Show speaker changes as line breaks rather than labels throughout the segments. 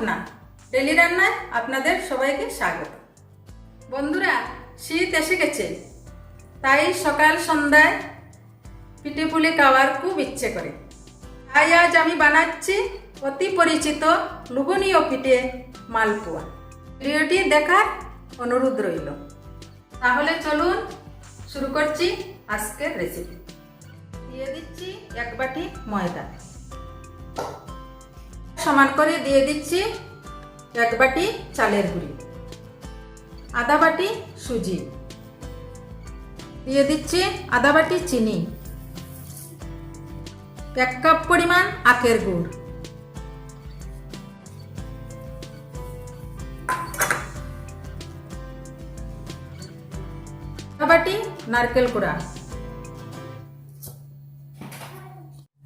Swapna daily রান্নায় আপনাদের সবাইকে স্বাগত। বন্ধুরা, শীত এসে গেছে, তাই সকাল সন্ধ্যায় পিঠে পুলি খাওয়ার খুব ইচ্ছে করে। তাই আজ আমি বানাচ্ছি অতি পরিচিত লোভনীয় পিঠে মালপুয়া। ভিডিওটি দেখার অনুরোধ রইল। তাহলে চলুন শুরু করছি আজকের রেসিপি। দিয়ে দিচ্ছি 1 বাটি ময়দা, সমান করে দিয়ে দিচ্ছি 1 বাটি চালের গুঁড়ি, আধা বাটি সুজি, দিয়ে দিচ্ছি আধা বাটি চিনি, 1 কাপ পরিমাণ আখের গুড়, আধা বাটি নারকেল কুড়া,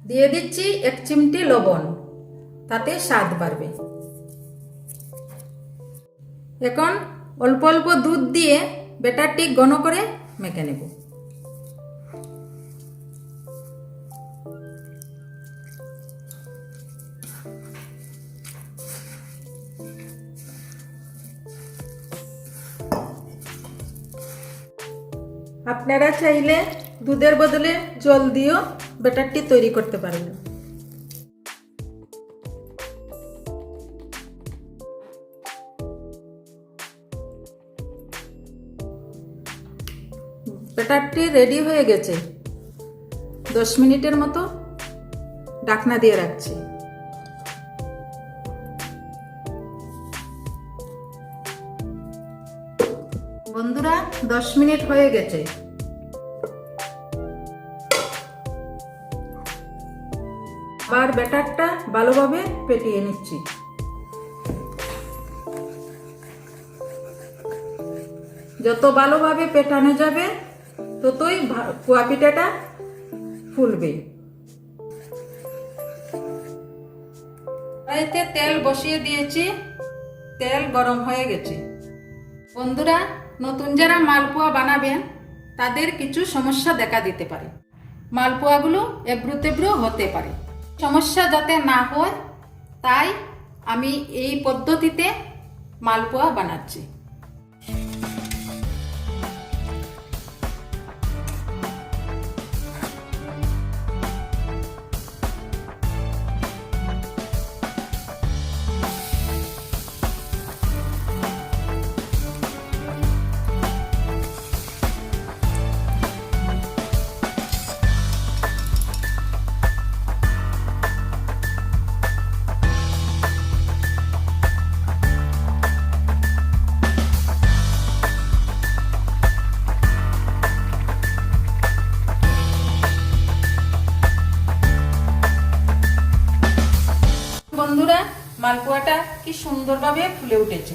দিয়ে দিচ্ছি 1 চিমটি লবণ, তাতে স্বাদ বাড়বে। এখন অল্প অল্প দুধ দিয়ে ব্যাটারটি ঘন করে মেখে নেব। আপনারা চাইলে দুধের বদলে জল দিয়েও ব্যাটারটি তৈরি করতে পারবেন। ব্যাটারটি রেডি হয়ে গেছে। 10 মিনিটের মতো ঢাকনা দিয়ে রাখছি। বন্ধুরা, 10 মিনিট হয়ে গেছে। আবার ব্যাটারটা ভালোভাবে ফেটিয়ে নিচ্ছি। যত ভালোভাবে পেটানো যাবে ততই পোয়া পিঠাটা ফুলবে। কড়াইতে তেল বসিয়ে দিয়েছি, তেল গরম হয়ে গেছে। বন্ধুরা, নতুন যারা মালপোয়া বানাবেন তাদের কিছু সমস্যা দেখা দিতে পারে। মালপোয়াগুলো এবড়ো তেবড়ো হতে পারে। সমস্যা যাতে না হয় তাই আমি এই পদ্ধতিতে মালপোয়া বানাচ্ছি। বন্ধুরা, মালপোয়াটা কি সুন্দরভাবে ফুলে উঠেছে।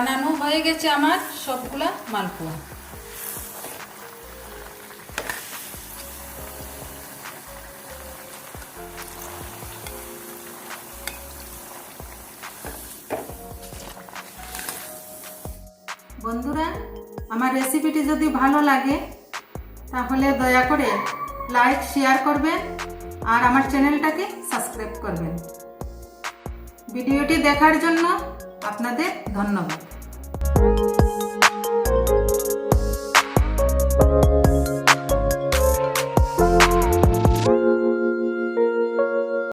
বানানো হয়ে গেছে আমার সবগুলা মালপোয়া। বন্ধুরা, আমার রেসিপিটি যদি ভালো লাগে তাহলে দয়া করে লাইক শেয়ার করবেন আর আমার চ্যানেলটাকে সাবস্ক্রাইব করবেন। ভিডিওটি দেখার জন্য আপনাদের ধন্যবাদ।